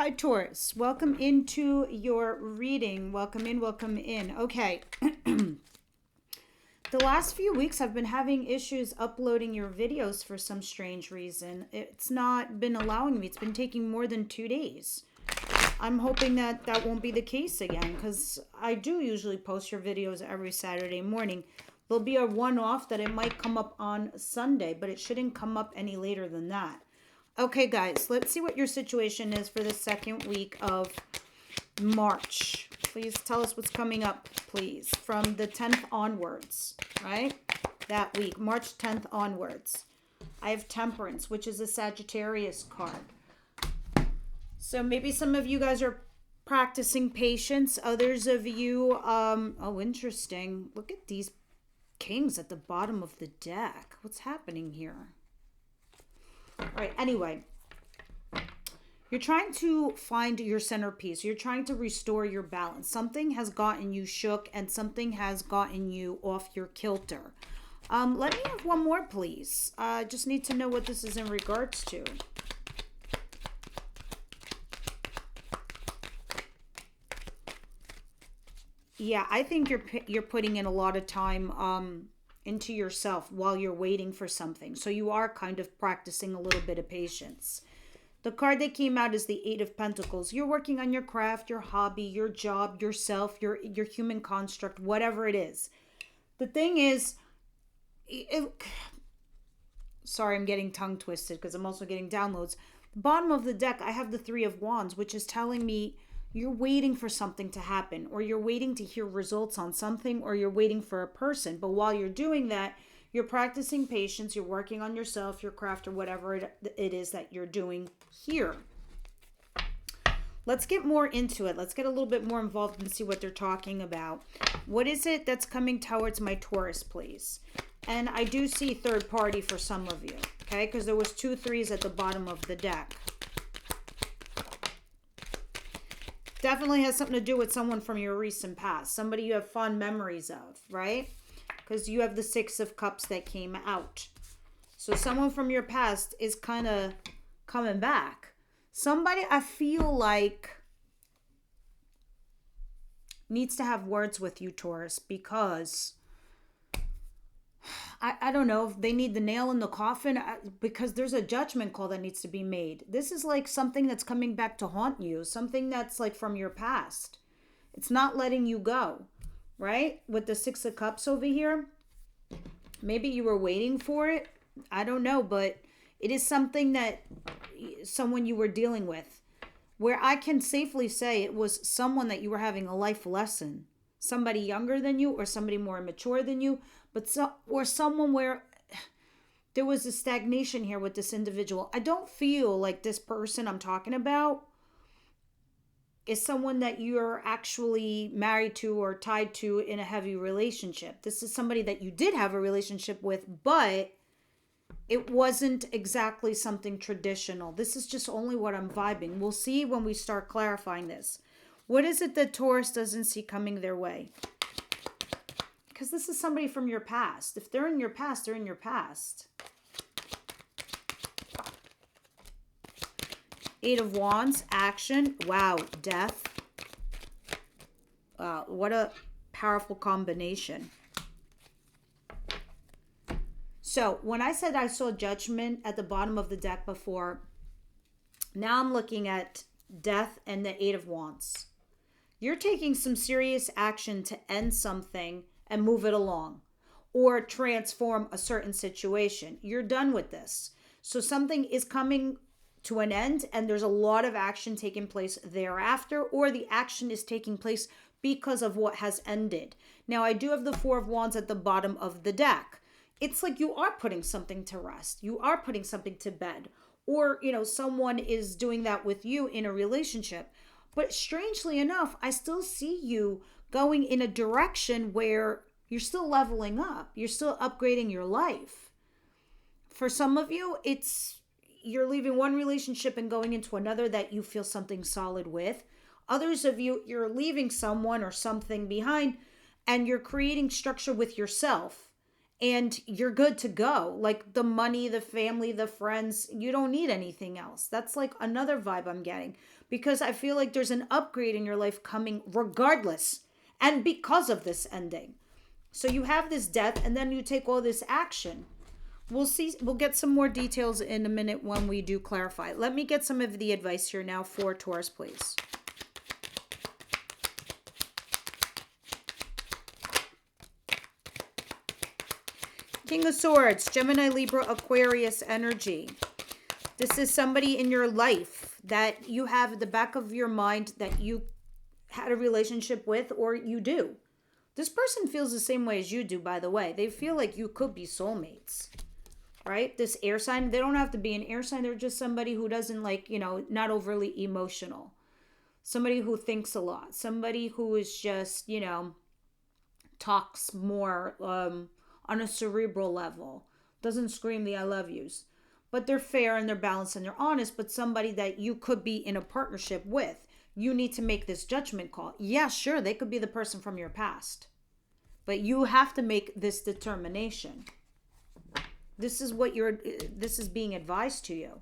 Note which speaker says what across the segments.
Speaker 1: Hi, Taurus. Welcome into your reading. Welcome in, welcome in. Okay. The last few weeks I've been having issues uploading your videos for some strange reason. It's not been allowing me. It's been taking more than 2 days. I'm hoping that that won't be the case again because I do usually post your videos every Saturday morning. There'll be a one-off that it might come up on Sunday, but it shouldn't come up any later than that. Okay, guys, let's see what your situation is for the second week of March. Please tell us what's coming up, please, from the 10th onwards, right? That week, March 10th onwards. I have Temperance, which is a Sagittarius card. So maybe some of you guys are practicing patience. Others of you, oh, interesting. Look at these kings at the bottom of the deck. What's happening here? All right, anyway, you're trying to find your centerpiece. You're trying to restore your balance. Something has gotten you shook and something has gotten you off your kilter. Let me have one more, please. I just need to know what this is in regards to. Yeah, I think you're putting in a lot of time into yourself while you're waiting for something. So you are kind of practicing a little bit of patience. The card that came out is the Eight of Pentacles. You're working on your craft, your hobby, your job, yourself, your human construct, whatever it is. The thing is, sorry, I'm getting tongue twisted because I'm also getting downloads. The bottom of the deck, I have the Three of Wands, which is telling me you're waiting for something to happen, or you're waiting to hear results on something, or you're waiting for a person. But while you're doing that, you're practicing patience, you're working on yourself, your craft, or whatever it is that you're doing here. Let's get more into it. Let's get a little bit more involved and see what they're talking about. What is it that's coming towards my Taurus, please? And I do see third party for some of you, okay? Because there was 2 threes at the bottom of the deck. Definitely has something to do with someone from your recent past. Somebody you have fond memories of, right? Because you have the Six of Cups that came out. So someone from your past is kind of coming back. Somebody I feel like needs to have words with you, Taurus, because I don't know if they need the nail in the coffin, because there's a judgment call that needs to be made. This is like something that's coming back to haunt you, something that's like from your past. It's not letting you go, right? With the Six of Cups over here, maybe you were waiting for it. I don't know, but it is something that someone you were dealing with, where I can safely say it was someone that you were having a life lesson. Somebody younger than you or somebody more mature than you, or someone where there was a stagnation here with this individual. I don't feel like this person I'm talking about is someone that you're actually married to or tied to in a heavy relationship. This is somebody that you did have a relationship with, but it wasn't exactly something traditional. This is just only what I'm vibing. We'll see when we start clarifying this. What is it that Taurus doesn't see coming their way? Because this is somebody from your past. If they're in your past, they're in your past. Eight of Wands, action. Wow, death. What a powerful combination. So when I said I saw judgment at the bottom of the deck before, now I'm looking at death and the Eight of Wands. You're taking some serious action to end something and move it along, or transform a certain situation. You're done with this. So something is coming to an end and there's a lot of action taking place thereafter, or the action is taking place because of what has ended. Now I do have the Four of Wands at the bottom of the deck. It's like you are putting something to rest. You are putting something to bed, or, you know, someone is doing that with you in a relationship. But strangely enough, I still see you going in a direction where you're still leveling up. You're still upgrading your life. For some of you, it's you're leaving one relationship and going into another that you feel something solid with. Others of you, you're leaving someone or something behind and you're creating structure with yourself. and you're good to go. Like the money, the family, the friends, you don't need anything else. That's like another vibe I'm getting, because I feel like there's an upgrade in your life coming regardless and because of this ending. So you have this death and then you take all this action. We'll see. We'll get some more details in a minute when we do clarify. Let me get some of the advice here now for Taurus, please. King of Swords, Gemini, Libra, Aquarius energy. This is somebody in your life that you have at the back of your mind that you had a relationship with, or you do. This person feels the same way as you do, by the way. They feel like you could be soulmates, right? This air sign, they don't have to be an air sign. They're just somebody who doesn't like, not overly emotional. Somebody who thinks a lot. Somebody who is just, talks more on a cerebral level. Doesn't scream the I love yous. But they're fair and they're balanced and they're honest, but somebody that you could be in a partnership with. You need to make this judgment call. Yeah, sure, they could be the person from your past. But you have to make this determination. This is being advised to you.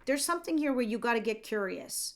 Speaker 1: There's something here where you got to get curious.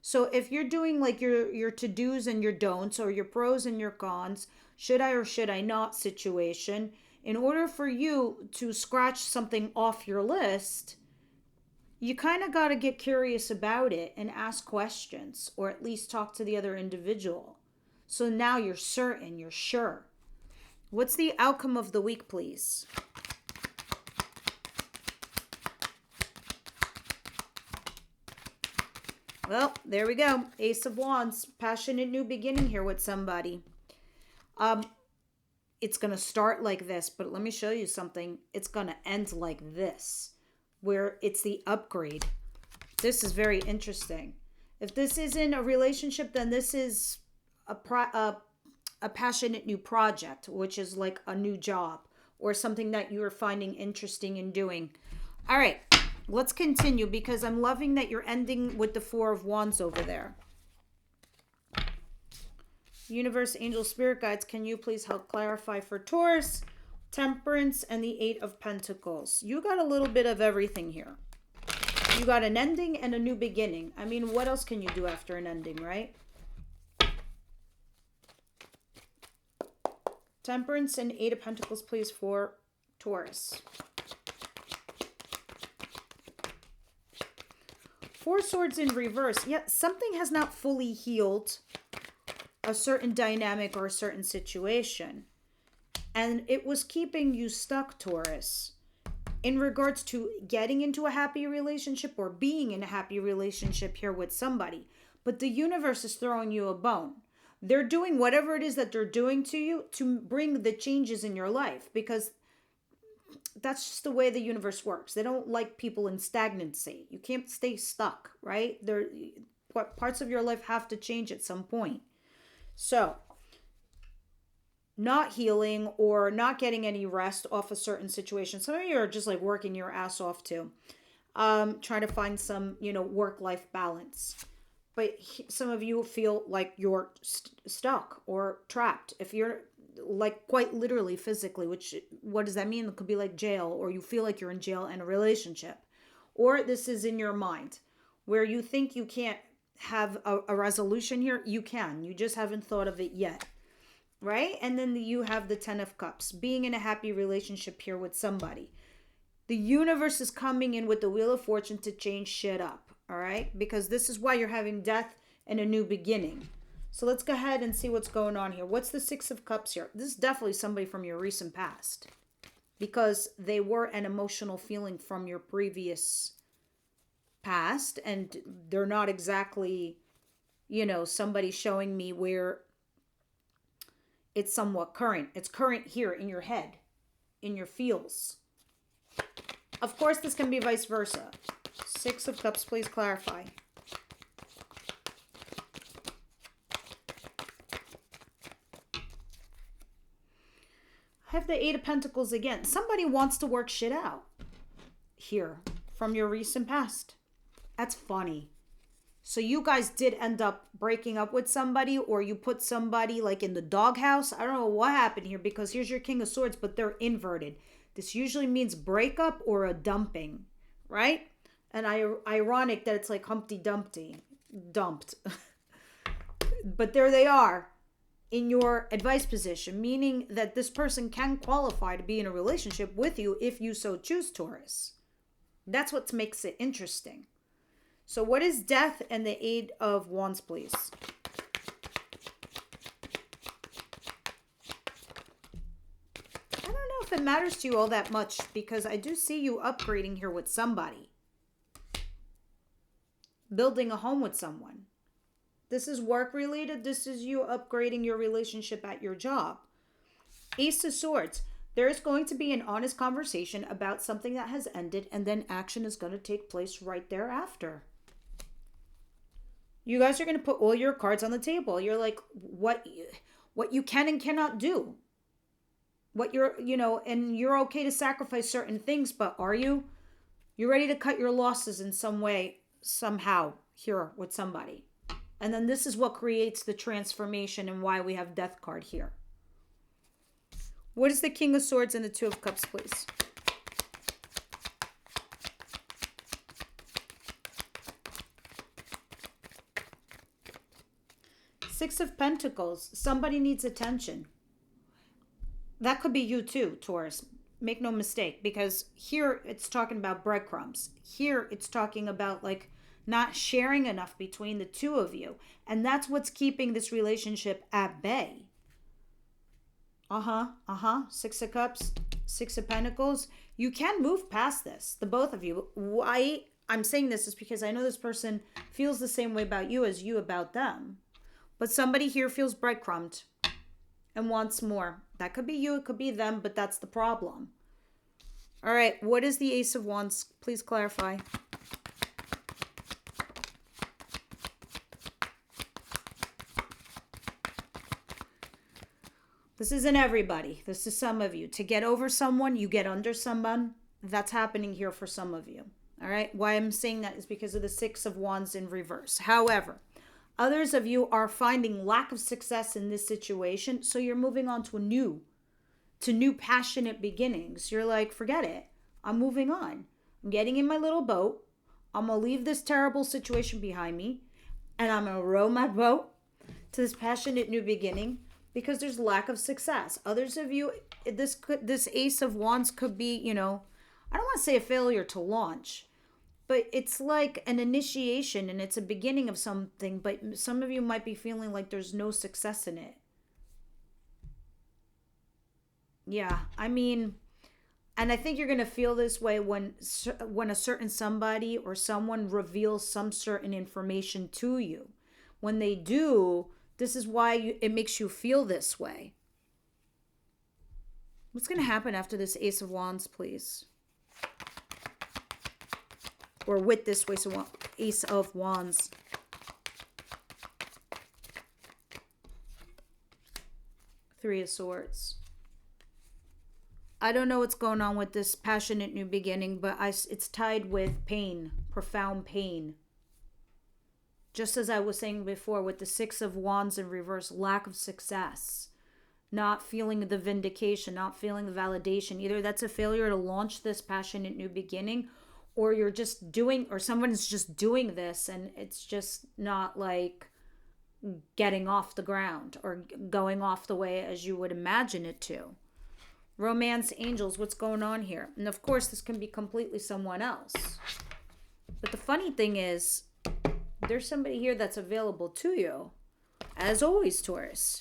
Speaker 1: So if you're doing like your to-dos and your don'ts, or your pros and your cons, should I or should I not situation, in order for you to scratch something off your list, you kind of got to get curious about it and ask questions, or at least talk to the other individual. So now you're certain, you're sure. What's the outcome of the week, please? Well, there we go. Ace of Wands. Passionate new beginning here with somebody. It's going to start like this, but let me show you something. It's going to end like this, where it's the upgrade. This is very interesting. If this isn't a relationship, then this is a passionate new project, which is like a new job or something that you are finding interesting in doing. All right, let's continue, because I'm loving that you're ending with the Four of Wands over there. Universe, angel, spirit guides, can you please help clarify for Taurus, Temperance, and the Eight of Pentacles? You got a little bit of everything here. You got an ending and a new beginning. I mean, what else can you do after an ending, right? Temperance and Eight of Pentacles, please, for Taurus. Four Swords in reverse. Yeah, something has not fully healed a certain dynamic or a certain situation. And it was keeping you stuck, Taurus, in regards to getting into a happy relationship or being in a happy relationship here with somebody. But the universe is throwing you a bone. They're doing whatever it is that they're doing to you to bring the changes in your life, because that's just the way the universe works. They don't like people in stagnancy. You can't stay stuck, right? Parts of your life have to change at some point. So, not healing or not getting any rest off a certain situation. Some of you are just like working your ass off too. Trying to find some, work-life balance. But some of you feel like you're stuck or trapped. If you're like quite literally physically, which, what does that mean? It could be like jail, or you feel like you're in jail in a relationship. Or this is in your mind where you think you can't have a resolution here. You can. You just haven't thought of it yet. Right? And then you have the Ten of Cups, being in a happy relationship here with somebody. The universe is coming in with the Wheel of Fortune to change shit up. All right? Because this is why you're having death and a new beginning. So let's go ahead and see what's going on here. What's the Six of Cups here? This is definitely somebody from your recent past, because they were an emotional feeling from your previous past, and they're not exactly, somebody showing me where it's somewhat current. It's current here in your head, in your feels. Of course, this can be vice versa. Six of Cups, please clarify. I have the Eight of Pentacles again. Somebody wants to work shit out here from your recent past. That's funny. So you guys did end up breaking up with somebody, or you put somebody like in the doghouse. I don't know what happened here, because here's your King of Swords, but they're inverted. This usually means breakup or a dumping, right? And ironic that it's like Humpty Dumpty, dumped. But there they are in your advice position, meaning that this person can qualify to be in a relationship with you if you so choose, Taurus. That's what makes it interesting. So what is Death and the Eight of Wands, please? I don't know if it matters to you all that much, because I do see you upgrading here with somebody. Building a home with someone. This is work related. This is you upgrading your relationship at your job. Ace of Swords. There is going to be an honest conversation about something that has ended, and then action is going to take place right thereafter. You guys are going to put all your cards on the table. You're like, what you can and cannot do. What you're, and you're okay to sacrifice certain things, but are you? You're ready to cut your losses in some way, somehow, here with somebody. And then this is what creates the transformation and why we have Death card here. What is the King of Swords and the Two of Cups, please? Six of Pentacles. Somebody needs attention. That could be you too, Taurus. Make no mistake, because here it's talking about breadcrumbs. Here it's talking about like not sharing enough between the two of you. And that's what's keeping this relationship at bay. Six of Cups, Six of Pentacles. You can move past this, the both of you. Why I'm saying this is because I know this person feels the same way about you as you about them. But somebody here feels breadcrumbed and wants more. That could be you, it could be them, but that's the problem. All right, what is the Ace of Wands? Please clarify. This isn't everybody. This is some of you. To get over someone, you get under someone. That's happening here for some of you. All right, why I'm saying that is because of the Six of Wands in reverse. However, others of you are finding lack of success in this situation, so you're moving on to new passionate beginnings. You're like, forget it. I'm moving on. I'm getting in my little boat. I'm going to leave this terrible situation behind me, and I'm going to row my boat to this passionate new beginning, because there's lack of success. Others of you, this Ace of Wands could be, I don't want to say a failure to launch, but it's like an initiation and it's a beginning of something, but some of you might be feeling like there's no success in it. Yeah, and I think you're going to feel this way when a certain somebody or someone reveals some certain information to you. When they do, this is why it makes you feel this way. What's going to happen after this Ace of Wands, please? Or with this Ace of Wands. Three of Swords. I don't know what's going on with this passionate new beginning, but it's tied with pain, profound pain. Just as I was saying before with the Six of Wands in reverse, lack of success, not feeling the vindication, not feeling the validation. Either that's a failure to launch this passionate new beginning, or you're just doing, or someone's just doing this and it's just not like getting off the ground or going off the way as you would imagine it to. Romance, angels, what's going on here? And of course, this can be completely someone else. But the funny thing is, there's somebody here that's available to you. As always, Taurus.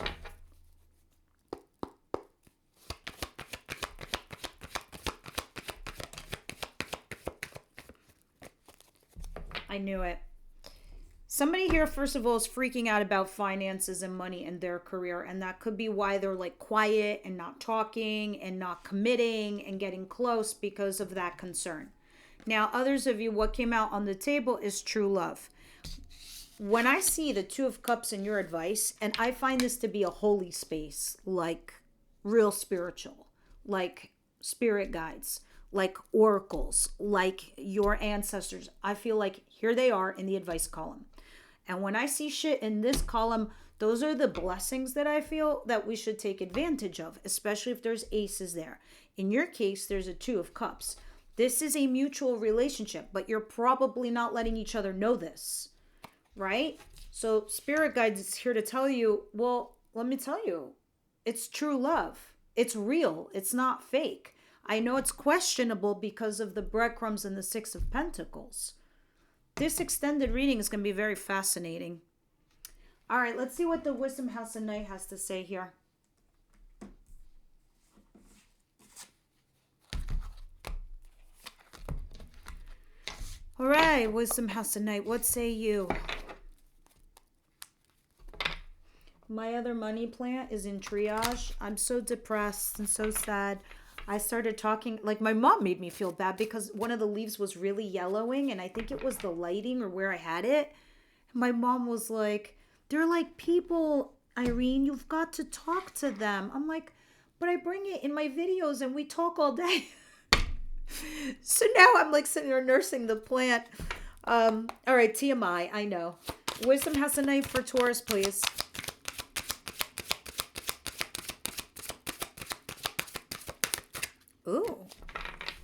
Speaker 1: I knew it. Somebody here, first of all, is freaking out about finances and money in their career. And that could be why they're like quiet and not talking and not committing and getting close because of that concern. Now, others of you, what came out on the table is true love. When I see the Two of Cups in your advice, and I find this to be a holy space, like real spiritual, like spirit guides, like oracles, like your ancestors, I feel like here they are in the advice column. And when I see shit in this column, those are the blessings that I feel that we should take advantage of, especially if there's aces there. In your case, there's a 2 of cups. This is a mutual relationship, but you're probably not letting each other know this, right? So spirit guides is here to tell you, well, let me tell you, it's true love. It's real. It's not fake. I know it's questionable because of the breadcrumbs and the 6 of Pentacles. This extended reading is going to be very fascinating. All right, let's see what the Wisdom House of Night has to say here. All right, Wisdom House of Night, what say you? My other money plant is in triage. I'm so depressed and so sad. I started talking, like my mom made me feel bad because one of the leaves was really yellowing and I think it was the lighting or where I had it. My mom was like, they're like people, Irene, you've got to talk to them. I'm like, but I bring it in my videos and we talk all day. So now I'm like sitting there nursing the plant. All right, TMI, I know. Wisdom House of Night for Taurus, please. Ooh,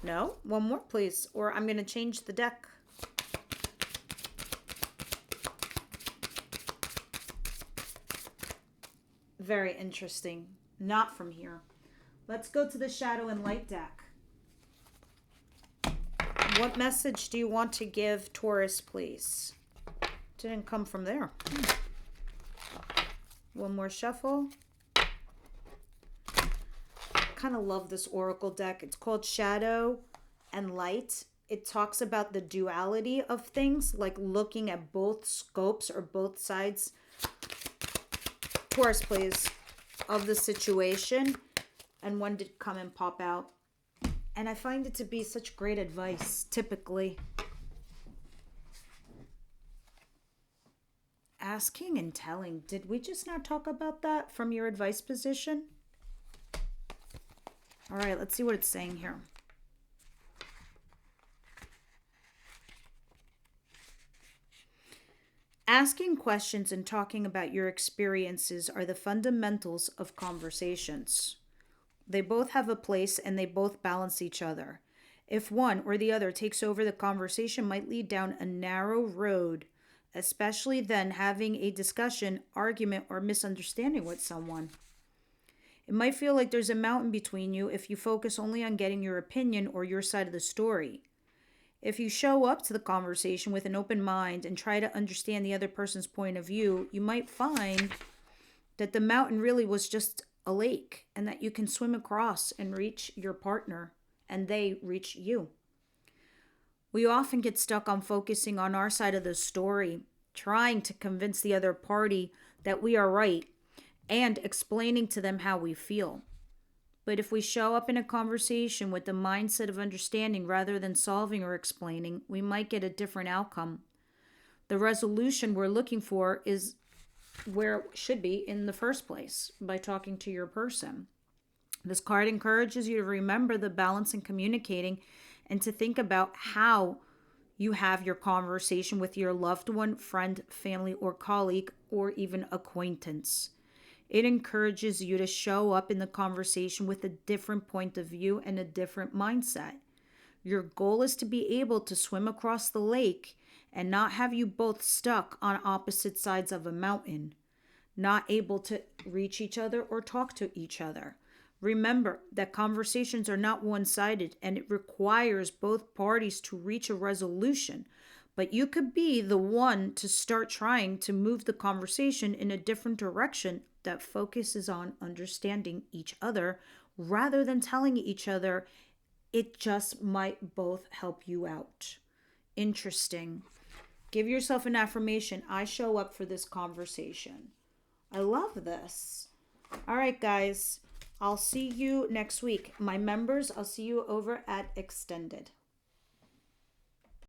Speaker 1: no, one more, please. Or I'm going to change the deck. Very interesting. Not from here. Let's go to the Shadow and Light deck. What message do you want to give Taurus, please? Didn't come from there. One more shuffle. Kind of love this oracle deck. It's called Shadow and Light. It talks about the duality of things, like looking at both scopes or both sides. Taurus, please, of the situation. And one did come and pop out. And I find it to be such great advice, typically. Asking and telling. Did we just not talk about that from your advice position? All right, let's see what it's saying here. Asking questions and talking about your experiences are the fundamentals of conversations. They both have a place and they both balance each other. If one or the other takes over, the conversation might lead down a narrow road, especially then having a discussion, argument, or misunderstanding with someone. It might feel like there's a mountain between you if you focus only on getting your opinion or your side of the story. If you show up to the conversation with an open mind and try to understand the other person's point of view, you might find that the mountain really was just a lake and that you can swim across and reach your partner and they reach you. We often get stuck on focusing on our side of the story, trying to convince the other party that we are right and explaining to them how we feel. But if we show up in a conversation with the mindset of understanding rather than solving or explaining, we might get a different outcome. The resolution we're looking for is where it should be in the first place, by talking to your person. This card encourages you to remember the balance in communicating and to think about how you have your conversation with your loved one, friend, family, or colleague, or even acquaintance. It encourages you to show up in the conversation with a different point of view and a different mindset. Your goal is to be able to swim across the lake and not have you both stuck on opposite sides of a mountain, not able to reach each other or talk to each other. Remember that conversations are not one-sided and it requires both parties to reach a resolution, but you could be the one to start trying to move the conversation in a different direction that focuses on understanding each other rather than telling each other. It just might both help you out. Interesting. Give yourself an affirmation. I show up for this conversation. I love this. All right, guys. I'll see you next week. My members, I'll see you over at Extended.